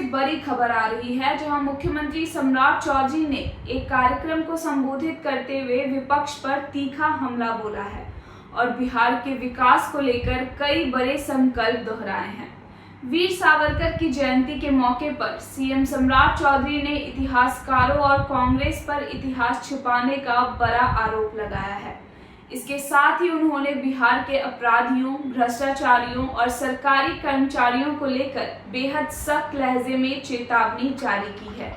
बड़ी खबर आ रही है, जहां मुख्यमंत्री सम्राट चौधरी ने एक कार्यक्रम को संबोधित करते हुए विपक्ष पर तीखा हमला बोला है और बिहार के विकास को लेकर कई बड़े संकल्प दोहराए हैं। वीर सावरकर की जयंती के मौके पर सीएम सम्राट चौधरी ने इतिहासकारों और कांग्रेस पर इतिहास छुपाने का बड़ा आरोप लगाया है। इसके साथ ही उन्होंने बिहार के अपराधियों, भ्रष्टाचारियों और सरकारी कर्मचारियों को लेकर बेहद सख्त लहजे में चेतावनी जारी की है।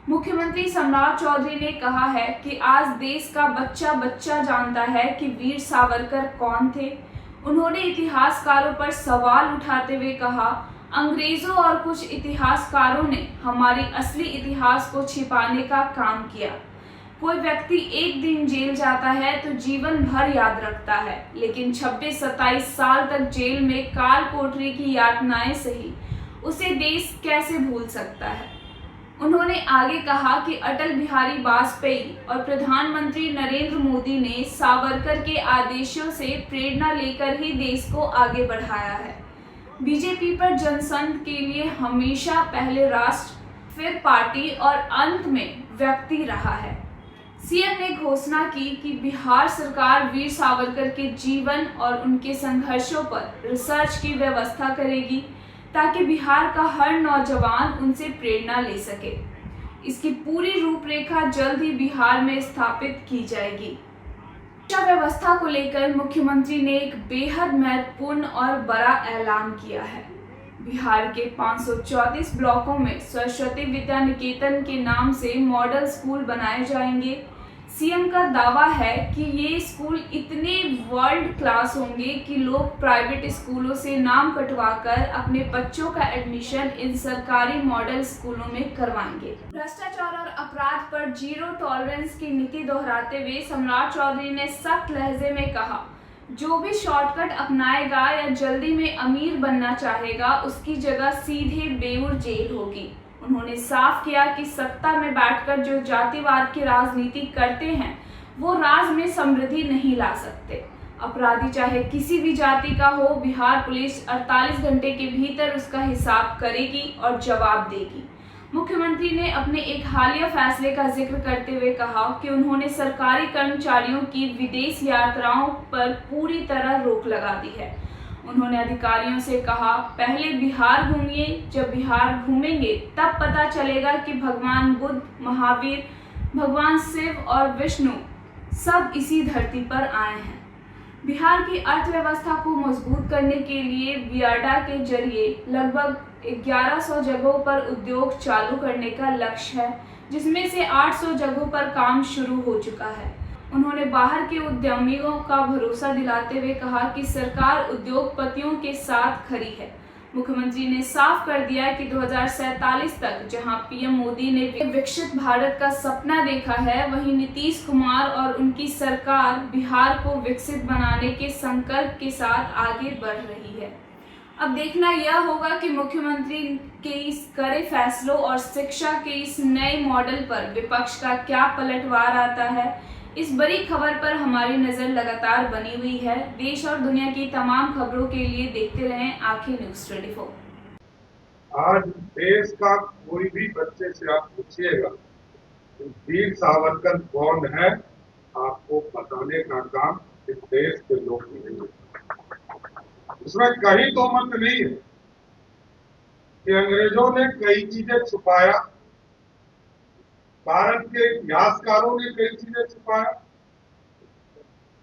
मुख्यमंत्री सम्राट चौधरी ने कहा है कि आज देश का बच्चा बच्चा जानता है कि वीर सावरकर कौन थे। उन्होंने इतिहासकारों पर सवाल उठाते हुए कहा, अंग्रेजों और कुछ इतिहासकारों ने हमारी असली इतिहास को छिपाने का काम किया। कोई व्यक्ति एक दिन जेल जाता है तो जीवन भर याद रखता है, लेकिन 26-27 साल तक जेल में काल कोठरी की यातनाएं सही उसे देश कैसे भूल सकता है। उन्होंने आगे कहा कि अटल बिहारी वाजपेयी और प्रधानमंत्री नरेंद्र मोदी ने सावरकर के आदेशों से प्रेरणा लेकर ही देश को आगे बढ़ाया है। बीजेपी पर जनसंघ के लिए हमेशा पहले राष्ट्र, फिर पार्टी और अंत में व्यक्ति रहा है। सीएम ने घोषणा की कि बिहार सरकार वीर सावरकर के जीवन और उनके संघर्षों पर रिसर्च की व्यवस्था करेगी ताकि बिहार का हर नौजवान उनसे प्रेरणा ले सके। इसकी पूरी रूपरेखा जल्द ही बिहार में स्थापित की जाएगी। शिक्षा व्यवस्था को लेकर मुख्यमंत्री ने एक बेहद महत्वपूर्ण और बड़ा ऐलान किया है। बिहार के 534 ब्लॉकों में सरस्वती विद्या निकेतन के नाम से मॉडल स्कूल बनाए जाएंगे। सीएम का दावा है कि ये स्कूल इतने वर्ल्ड क्लास होंगे कि लोग प्राइवेट स्कूलों से नाम कटवाकर अपने बच्चों का एडमिशन इन सरकारी मॉडल स्कूलों में करवाएंगे। भ्रष्टाचार और अपराध पर जीरो टॉलरेंस की नीति दोहराते हुए सम्राट चौधरी ने सख्त लहजे में कहा, जो भी शॉर्टकट अपनाएगा या जल्दी में अमीर बनना चाहेगा, उसकी जगह सीधे बेऊर जेल होगी। उन्होंने साफ किया कि सत्ता में बैठकर जो जातिवाद की राजनीति करते हैं, वो राज में समृद्धि नहीं ला सकते। अपराधी चाहे किसी भी जाति का हो, बिहार पुलिस 48 घंटे के भीतर उसका हिसाब करेगी और जवाब देगी। मुख्यमंत्री ने अपने एक हालिया फैसले का जिक्र करते हुए कहा कि उन्होंने सरकारी कर्मचारियों की विदेश यात्राओं पर पूरी तरह रोक लगा दी है। उन्होंने अधिकारियों से कहा, पहले बिहार घूमिए, जब बिहार घूमेंगे तब पता चलेगा कि भगवान बुद्ध, महावीर, भगवान शिव और विष्णु सब इसी धरती पर आए हैं। बिहार की अर्थव्यवस्था को मजबूत करने के लिए बियाडा के जरिए लगभग 1100 जगहों पर उद्योग चालू करने का लक्ष्य है, जिसमें से 800 जगहों पर काम शुरू हो चुका है। उन्होंने बाहर के उद्यमियों का भरोसा दिलाते हुए कहा कि सरकार उद्योगपतियों के साथ खड़ी है। मुख्यमंत्री ने साफ कर दिया कि 2047 तक जहां पीएम मोदी ने विकसित भारत का सपना देखा है, वहीं नीतीश कुमार और उनकी सरकार बिहार को विकसित बनाने के संकल्प के साथ आगे बढ़ रही है। अब देखना यह होगा कि मुख्यमंत्री के इस कड़े फैसलों और शिक्षा के इस नए मॉडल पर विपक्ष का क्या पलटवार आता है। इस बड़ी खबर पर हमारी नजर लगातार बनी हुई है। देश और दुनिया की तमाम खबरों के लिए देखते रहें आंखें न्यूज़ 24। आज देश का कोई भी बच्चे से आप पूछिएगा कि वीर सावरकर कौन है, आपको बताने का काम इस देश के लोग नहीं है। इसमें कहीं दो मत नहीं है कि अंग्रेजों ने कई चीजें छुपाया, भारत के इतिहासकारों ने कई चीजें छुपाया।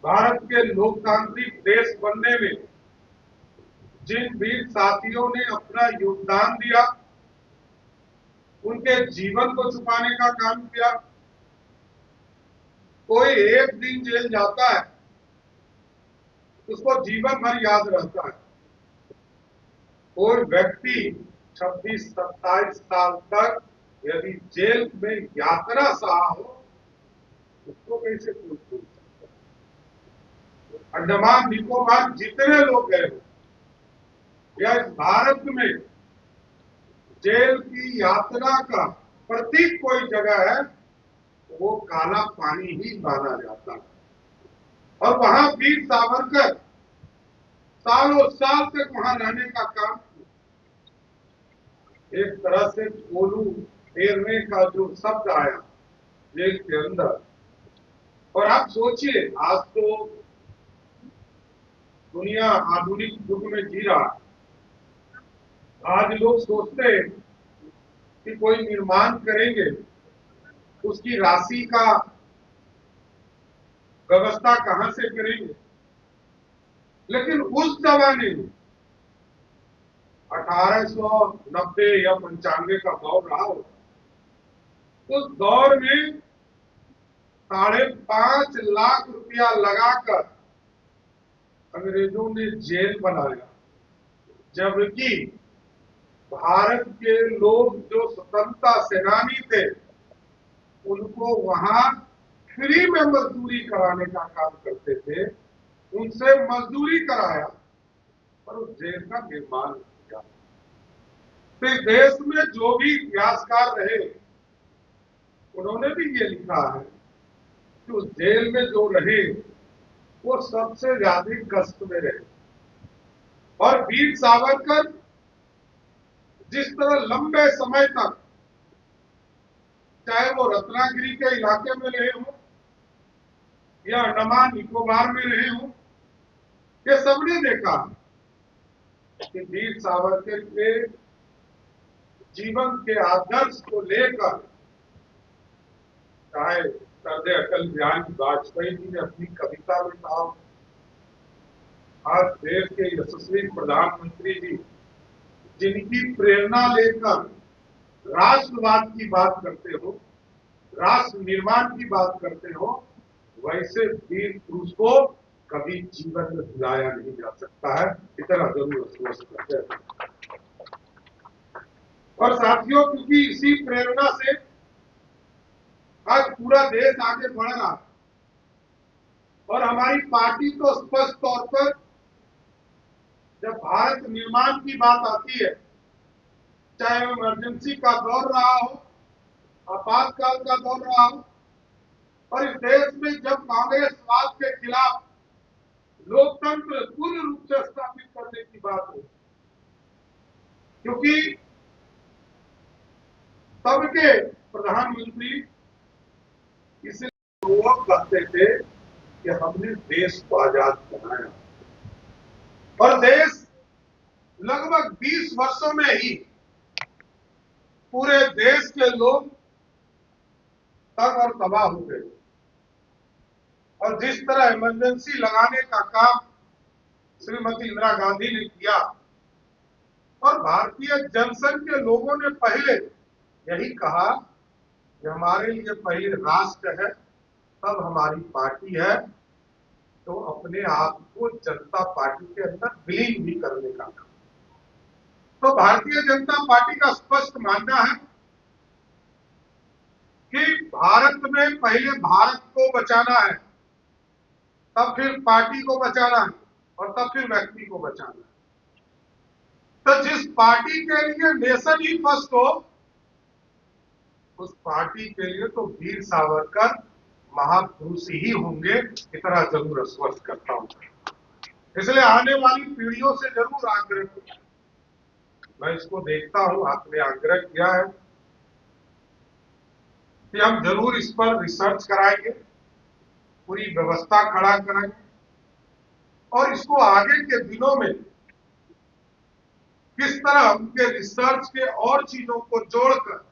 भारत के लोकतांत्रिक देश बनने में जिन वीर साथियों ने अपना योगदान दिया, उनके जीवन को छुपाने का काम किया। कोई एक दिन जेल जाता है, उसको जीवन भर याद रहता है। कोई व्यक्ति 26-27 साल तक यदि जेल में यात्रा सहा हो, उसको कैसे कोई भूल सकता है। अंडमान निकोबार जितने लोग गए हो, या इस भारत में जेल की यात्रा का प्रतीक कोई जगह है, वो काला पानी ही माना जाता है। और वहां वीर सावरकर सालों साल तक वहां रहने का काम किया। एक तरह से कोलू फेरने का जो शब्द आया जेल के अंदर, और आप सोचिए आज तो दुनिया आधुनिक युग में जी रहा है। आज लोग सोचते हैं कि कोई निर्माण करेंगे, उसकी राशि का व्यवस्था कहां से करेंगे। लेकिन उस जमाने में 1890 या 95 का दौर रहा हो, उस दौर में 5.5 लाख रुपया लगाकर अंग्रेजों ने जेल बनाया, जबकि भारत के लोग जो स्वतंत्रता सेनानी थे उनको वहां फ्री में मजदूरी कराने का काम करते थे, उनसे मजदूरी कराया और उस जेल का निर्माण किया। तो इस देश में जो भी इतिहासकार रहे उन्होंने भी ये लिखा है कि उस जेल में जो रहे वो सबसे ज्यादा कष्ट में रहे। और वीर सावरकर जिस तरह लंबे समय तक, चाहे वो रत्नागिरी के इलाके में रहे हो या अंडमान निकोबार में रहे हो, ये सबने देखा कि वीर सावरकर के जीवन के आदर्श को लेकर, चाहे सरदार अटल बिहारी वाजपेयी जी ने अपनी कविता में कहा, आज देश के यशस्वी प्रधानमंत्री जी जिनकी प्रेरणा लेकर राष्ट्रवाद की बात करते हो, राष्ट्र निर्माण की बात करते हो, वैसे वीर पुरुष को कभी जीवन में भुलाया नहीं जा सकता है, इतना जरूर स्पष्ट करते हैं। और साथियों, क्योंकि इसी प्रेरणा से आज पूरा देश आगे बढ़ रहा है और हमारी पार्टी तो स्पष्ट तौर पर जब भारत निर्माण की बात आती है, चाहे वो इमरजेंसी का दौर रहा हो, आपातकाल का दौर रहा हो, और इस देश में जब कांग्रेसवाद के खिलाफ लोकतंत्र पूर्ण रूप से स्थापित करने की बात हो, क्योंकि तब के प्रधानमंत्री इसलिए वो कहते थे कि हमने देश को आजाद बनाया और देश लगभग 20 वर्षों में ही पूरे देश के लोग तंग और तबाह हो गए। और जिस तरह इमरजेंसी लगाने का काम श्रीमती इंदिरा गांधी ने किया और भारतीय जनसंघ के लोगों ने पहले यही कहा कि हमारे लिए पहले राष्ट्र है तब हमारी पार्टी है, तो अपने आप को जनता पार्टी के अंदर विलीन भी करने का काम। तो भारतीय जनता पार्टी का स्पष्ट मानना है कि भारत में पहले भारत को बचाना है, तब फिर पार्टी को बचाना है और तब फिर व्यक्ति को बचाना है। तो जिस पार्टी के लिए नेशन ही फर्स्ट हो, उस पार्टी के लिए तो वीर सावरकर महापुरुष ही होंगे, इतना जरूर स्पष्ट करता हूं। इसलिए आने वाली पीढ़ियों से जरूर आग्रह, मैं इसको देखता हूं, आपने आग्रह किया है कि हम जरूर इस पर रिसर्च कराएंगे, पूरी व्यवस्था खड़ा कराएंगे और इसको आगे के दिनों में किस तरह उनके रिसर्च के और चीजों को जोड़कर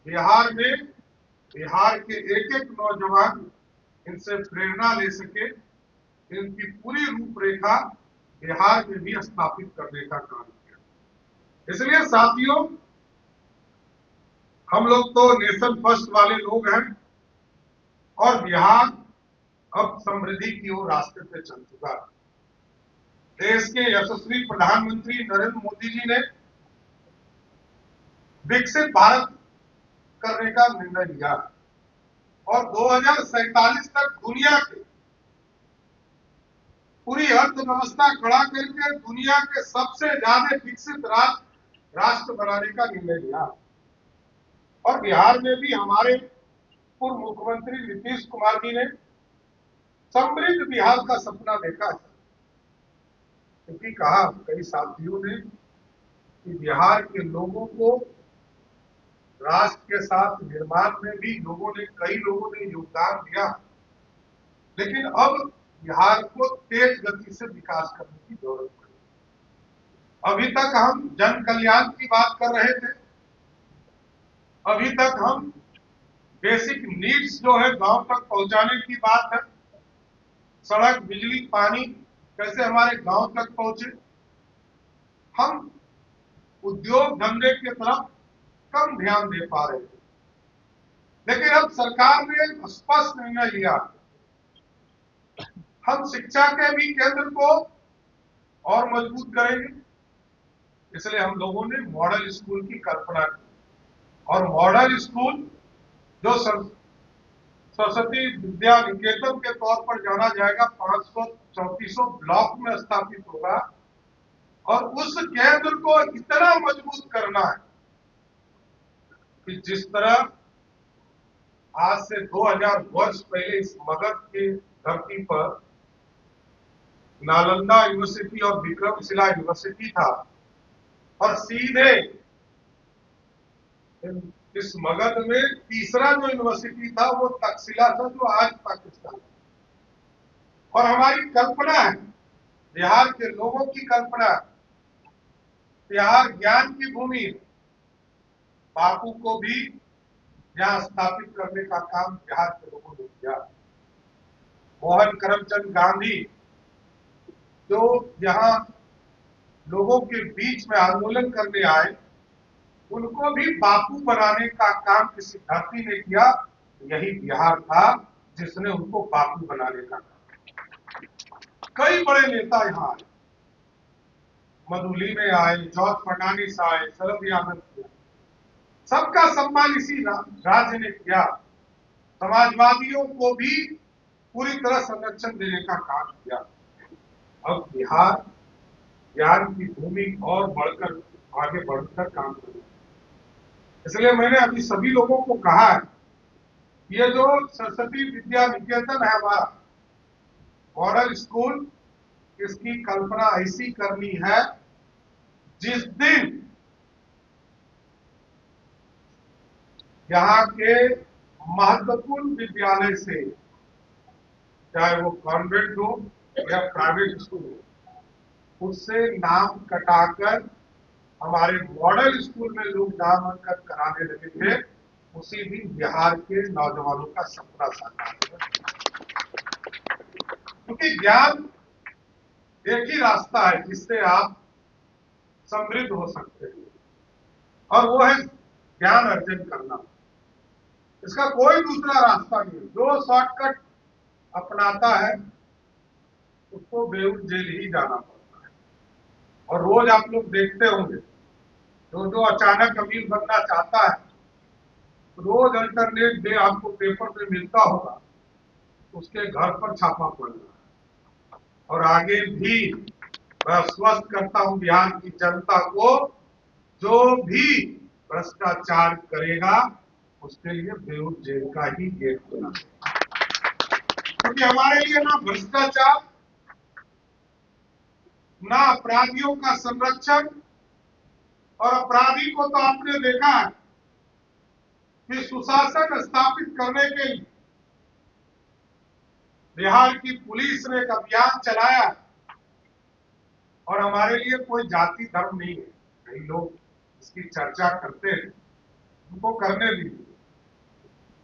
बिहार में, बिहार के एक एक नौजवान इनसे प्रेरणा ले सके, इनकी पूरी रूपरेखा बिहार में भी स्थापित करने का काम किया। इसलिए साथियों, हम लोग तो नेशन फर्स्ट वाले लोग हैं और बिहार अब समृद्धि की ओर रास्ते पे चल चुका है। देश के यशस्वी प्रधानमंत्री नरेंद्र मोदी जी ने विकसित भारत करने का निर्णय लिया और 2047 तक दुनिया के पूरी अर्थव्यवस्था खड़ा करके दुनिया के सबसे ज्यादा विकसित राष्ट्र बनाने का निर्णय लिया। और बिहार में भी हमारे पूर्व मुख्यमंत्री नीतीश कुमार जी ने समृद्ध बिहार का सपना देखा है, क्योंकि कहा कई साथियों ने कि बिहार के लोगों को राष्ट्र के साथ निर्माण में भी कई लोगों ने योगदान दिया, लेकिन अब बिहार को तेज गति से विकास करने की जरूरत है। अभी तक हम जन कल्याण की बात कर रहे थे, अभी तक हम बेसिक नीड्स जो है गांव तक पहुंचाने की बात है, सड़क, बिजली, पानी कैसे हमारे गांव तक पहुंचे। हम उद्योग धंधे की तरफ कम ध्यान दे पा रहे थे, लेकिन अब सरकार ने स्पष्ट निर्णय लिया, हम शिक्षा के भी केंद्र को और मजबूत करेंगे। इसलिए हम लोगों ने मॉडल स्कूल की कल्पना की, और मॉडल स्कूल जो सरस्वती विद्या निकेतन के तौर पर जाना जाएगा, 500-3400 ब्लॉक में स्थापित होगा, और उस केंद्र को इतना मजबूत करना है कि जिस तरह आज से 2000 वर्ष पहले इस मगध की धरती पर नालंदा यूनिवर्सिटी और विक्रमशिला यूनिवर्सिटी था, और सीधे इस मगध में तीसरा जो यूनिवर्सिटी था वो तक्षशिला था, जो आज पाकिस्तान। और हमारी कल्पना है, बिहार के लोगों की कल्पना, बिहार ज्ञान की भूमि, बापू को भी यहाँ स्थापित करने का काम बिहार के लोगों ने किया। मोहन करमचंद गांधी जो यहाँ लोगों के बीच में आंदोलन करने आए, उनको भी बापू बनाने का काम किसी धरती ने किया, यही बिहार था जिसने उनको बापू बनाने का काम। कई बड़े नेता यहाँ आए, मधुली में आए, जॉर्ज फर्नांडिस आए, शरद यादव किया, सबका सम्मान इसी राज्य ने किया। समाजवादियों को भी पूरी तरह संरक्षण देने का काम किया। अब बिहार ज्ञान की भूमि और बढ़कर आगे बढ़कर काम कर रहा है। इसलिए मैंने अभी सभी लोगों को कहा है, ये जो सरस्वती विद्या निकेतन है हमारा मॉडल स्कूल, इसकी कल्पना ऐसी करनी है जिस दिन यहाँ के महत्वपूर्ण विद्यालय से, चाहे वो कॉन्वेंट हो या प्राइवेट स्कूल हो, उससे नाम कटाकर हमारे मॉडल स्कूल में लोग नामांकन कराने लगे थे, उसी दिन बिहार के नौजवानों का सपना साकार हुआ। क्योंकि ज्ञान एक ही रास्ता है जिससे आप समृद्ध हो सकते हैं, और वो है ज्ञान अर्जन करना। इसका कोई दूसरा रास्ता नहीं। जो शॉर्टकट अपनाता है उसको बेऊर जेल ही जाना पड़ता है। और रोज आप लोग देखते होंगे, जो अचानक अमीर बनना चाहता है, रोज अल्टरनेट डे आपको पेपर में मिलता होगा, उसके घर पर छापा पड़ रहा है। और आगे भी मैं आश्वस्त करता हूं बिहार की जनता को, जो भी भ्रष्टाचार करेगा उसके लिए बेऊर जेल का ही गेट खुला है। क्योंकि हमारे लिए ना भ्रष्टाचार, ना अपराधियों का संरक्षण, और अपराधी को तो आपने देखा है कि सुशासन स्थापित करने के लिए बिहार की पुलिस ने एक अभियान चलाया, और हमारे लिए कोई जाति धर्म नहीं है। कई लोग इसकी चर्चा करते हैं, उनको करने दीजिए,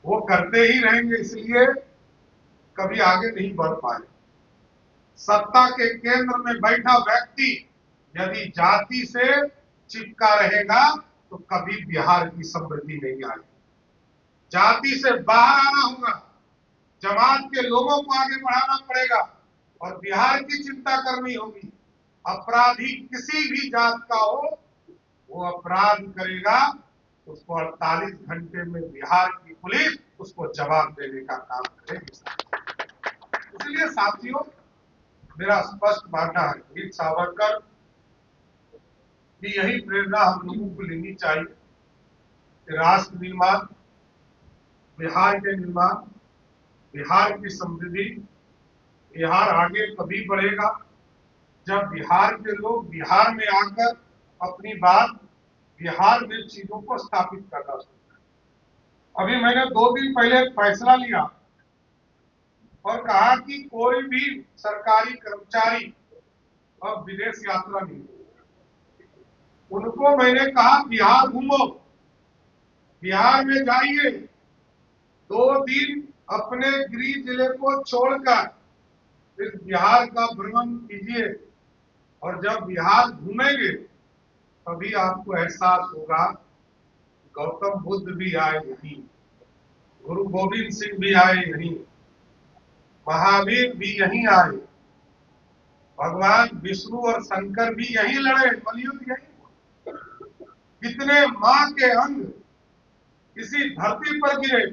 वो करते ही रहेंगे, इसलिए कभी आगे नहीं बढ़ पाए। सत्ता के केंद्र में बैठा व्यक्ति यदि जाति से चिपका रहेगा तो कभी बिहार की समृद्धि नहीं आएगी। जाति से बाहर आना होगा, जमात के लोगों को आगे बढ़ाना पड़ेगा, और बिहार की चिंता करनी होगी। अपराधी किसी भी जात का हो, वो अपराध करेगा, उसको 48 घंटे में बिहार की पुलिस उसको जवाब देने का काम करेगी। इसलिए साथियों, मेरा स्पष्ट मानना है, वीर सावरकर की यही प्रेरणा हम लोगों को लेनी चाहिए कि राष्ट्र निर्माण, बिहार के निर्माण, बिहार की समृद्धि, बिहार आगे तभी बढ़ेगा जब बिहार के लोग बिहार में आकर अपनी बात बिहार में चीजों को स्थापित करना शुरू किया। अभी मैंने 2 दिन पहले एक फैसला लिया और कहा कि कोई भी सरकारी कर्मचारी अब विदेश यात्रा नहीं, उनको मैंने कहा बिहार घूमो, बिहार में जाइए, 2 दिन अपने गृह जिले को छोड़कर इस बिहार का भ्रमण कीजिए और जब बिहार घूमेंगे तभी आपको एहसास होगा गौतम बुद्ध भी आए यहीं, गुरु गोविंद सिंह भी आए यहीं, महावीर भी यहीं आए, भगवान विष्णु और शंकर भी यहीं लड़े, बलियुद्ध यहीं, कितने मां के अंग इसी धरती पर गिरे।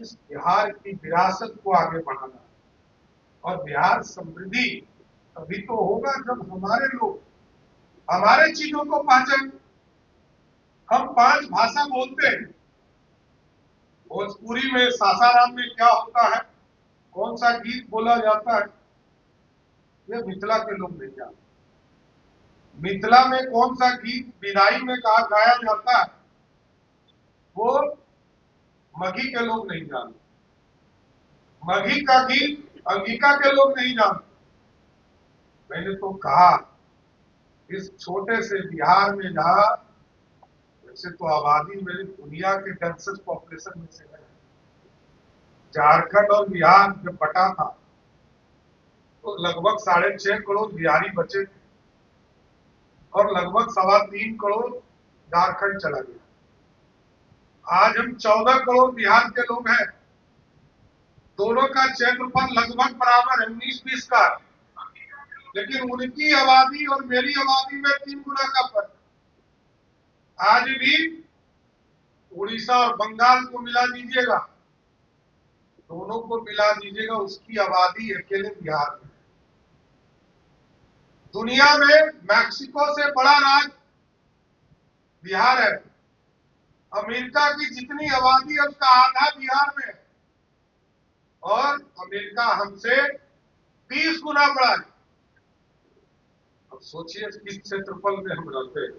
इस बिहार की विरासत को आगे बढ़ाना और बिहार समृद्धि तभी तो होगा जब हमारे लोग हमारे चीजों को पहचाने। हम 5 भाषा बोलते हैं, भोजपुरी में सासाराम में क्या होता है, कौन सा गीत बोला जाता है, ये मिथिला के लोग नहीं जानते। मिथिला में कौन सा गीत विदाई में कहा गाया जाता है, वो मगही के लोग नहीं जानते। मगही का गीत अंगिका के लोग नहीं जानते। मैंने तो कहा इस छोटे से बिहार में जहां वैसे तो आबादी मेरी दुनिया के डेंसेस्ट पॉपुलेशन में से है, झारखंड और बिहार जब बटा था तो लगभग 6.5 करोड़ बिहारी बचे और लगभग 3.25 करोड़ झारखंड चला गया। आज हम 14 करोड़ बिहार के लोग हैं, दोनों का क्षेत्रफल लगभग बराबर है, 19-20 का, लेकिन उनकी आबादी और मेरी आबादी में 3 गुना का फर्क। आज भी उड़ीसा और बंगाल को मिला दीजिएगा, दोनों को मिला दीजिएगा, उसकी आबादी अकेले बिहार में। दुनिया में मैक्सिको से बड़ा राज्य बिहार है। अमेरिका की जितनी आबादी है उसका आधा बिहार में है और अमेरिका हमसे 30 गुना बड़ा है। अब सोचिए किस क्षेत्रफल में हम रहते हैं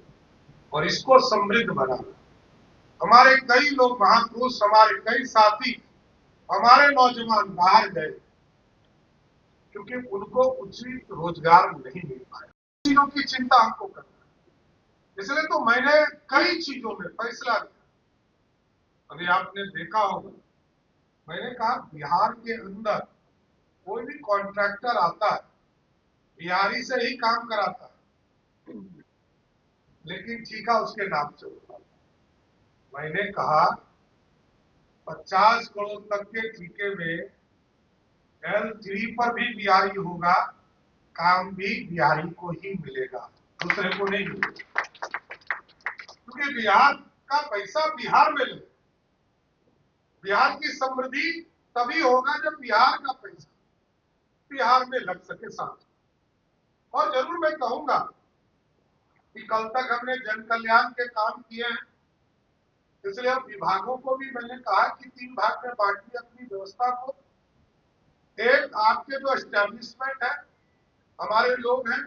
और इसको समृद्ध बनाना। हमारे कई लोग महापुरुष, हमारे कई साथी, हमारे नौजवान बाहर गए क्योंकि उनको उचित रोजगार नहीं मिल पाया। चीजों की चिंता हमको करना है, इसलिए तो मैंने कई चीजों में फैसला लिया। अभी आपने देखा होगा, मैंने कहा बिहार के अंदर कोई भी कॉन्ट्रैक्टर आता है बिहारी से ही काम कराता है, लेकिन ठेका उसके नाम से होता है। मैंने कहा 50 करोड़ तक के ठेके में L3 पर भी बिहारी होगा, काम भी बिहारी को ही मिलेगा, दूसरे को नहीं मिलेगा, क्योंकि बिहार का पैसा बिहार में लगे। बिहार की समृद्धि तभी होगा जब बिहार का पैसा बिहार में लग सके साथ। और जरूर मैं कहूंगा कि कल तक हमने जन कल्याण के काम किए हैं, इसलिए विभागों को भी मैंने कहा कि 3 भाग में बांटिए अपनी व्यवस्था को। एक, आपके जो एस्टेब्लिशमेंट है, हमारे लोग हैं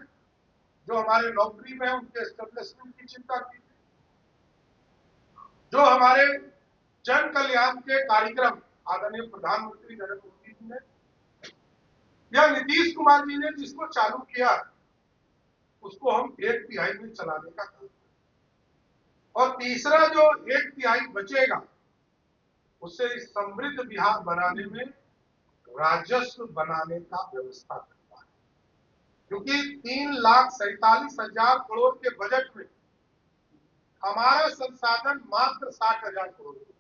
जो हमारे नौकरी में है, उनके एस्टेब्लिशमेंट की चिंता कीजिए। जो हमारे जन कल्याण के कार्यक्रम आदरणीय प्रधानमंत्री नरेंद्र मोदी जी ने या नीतीश कुमार जी ने जिसको चालू किया, उसको हम 1/3 में चलाने का काम करें। और तीसरा जो 1/3 बचेगा, उससे इस समृद्ध बिहार बनाने में राजस्व बनाने का व्यवस्था करना है, क्योंकि 3,47,000 करोड़ के बजट में हमारा संसाधन मात्र 60,000 करोड़ है।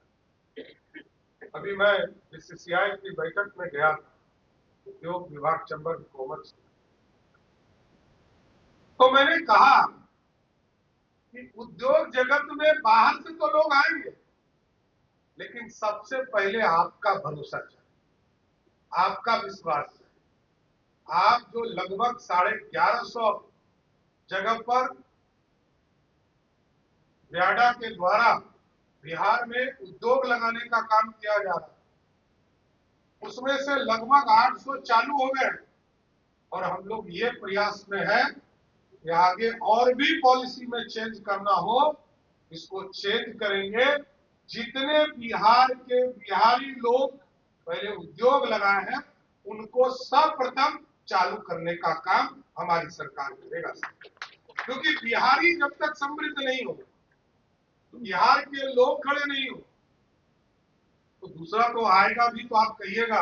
अभी मैं बीसीसीआई की बैठक में गया था, उद्योग विभाग चैम्बर ऑफ कॉमर्स, तो मैंने कहा कि उद्योग जगत में बाहर से तो लोग आएंगे, लेकिन सबसे पहले आपका भरोसा चाहिए, आपका विश्वास चाहिए। आप जो लगभग 1150 जगह पर व्याडा के द्वारा बिहार में उद्योग लगाने का काम किया जा रहा है, उसमें से लगभग 800 चालू हो गए और हम लोग ये प्रयास में है या आगे और भी पॉलिसी में चेंज करना हो, इसको चेंज करेंगे। जितने बिहार के बिहारी लोग पहले उद्योग लगाए हैं, उनको सर्वप्रथम चालू करने का काम हमारी सरकार करेगा। क्योंकि बिहारी जब तक समृद्ध नहीं हो, बिहार के लोग खड़े नहीं हो, तो दूसरा तो आएगा भी तो आप कहिएगा,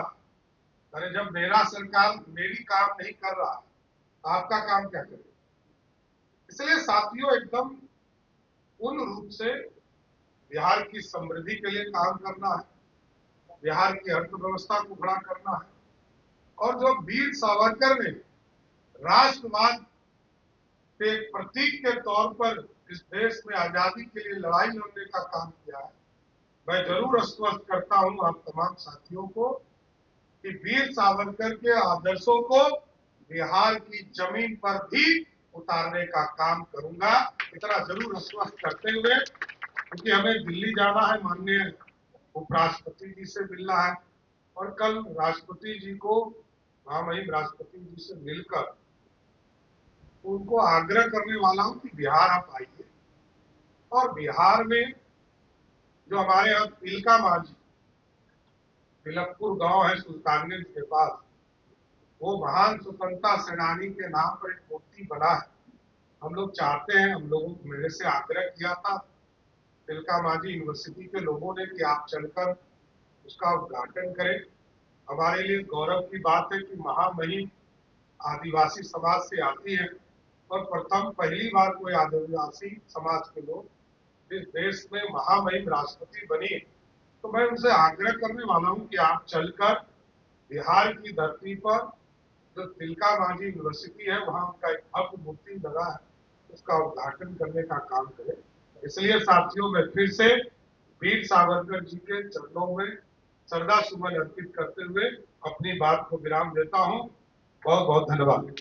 अरे जब मेरा सरकार मेरी काम नहीं कर रहा, आपका काम क्या करेगा। इसलिए साथियों, एकदम पूर्ण रूप से बिहार की समृद्धि के लिए काम करना है, बिहार की अर्थव्यवस्था को खड़ा करना है। और जो वीर सावरकर ने राष्ट्रवाद के प्रतीक के तौर पर इस देश में आजादी के लिए लड़ाई लड़ने का काम किया है, मैं जरूर आश्वस्त करता हूं आप तमाम साथियों को कि वीर सावरकर के आदर्शों को बिहार की जमीन पर भी उतारने का काम करूंगा। इतना जरूर आश्वस्त करते हुए, क्योंकि हमें दिल्ली जाना है, माननीय उपराष्ट्रपति जी से मिलना है, और कल राष्ट्रपति जी को, महामहिम राष्ट्रपति जी से मिलकर उनको आग्रह करने वाला हूं कि बिहार आप आइए। और बिहार में जो हमारे यहाँ तिलका मांझी, तिलकपुर गांव है सुल्तानगंज के पास, वो महान स्वतंत्रता सेनानी के नाम पर एक मूर्ति बना है। हम लोग चाहते हैं, हम लोगों को मेरे से आग्रह किया था तिलका मांझी यूनिवर्सिटी के लोगों ने कि आप चलकर उसका उद्घाटन करें। हमारे लिए गौरव की बात है कि महामहिम आदिवासी समाज से आती है और प्रथम पहली बार कोई आदिवासी समाज के लोग इस देश में महामहिम राष्ट्रपति बनी। तो मैं उनसे आग्रह करने वाला हूं कि आप चलकर बिहार की धरती पर जो तिलका मांझी यूनिवर्सिटी है, वहां उनका एक भव्य मूर्ति लगा है, उसका उद्घाटन करने का काम करें। इसलिए साथियों, मैं फिर से वीर सावरकर जी के चरणों में श्रद्धा सुमन अर्पित करते हुए अपनी बात को विराम देता हूं। बहुत बहुत धन्यवाद।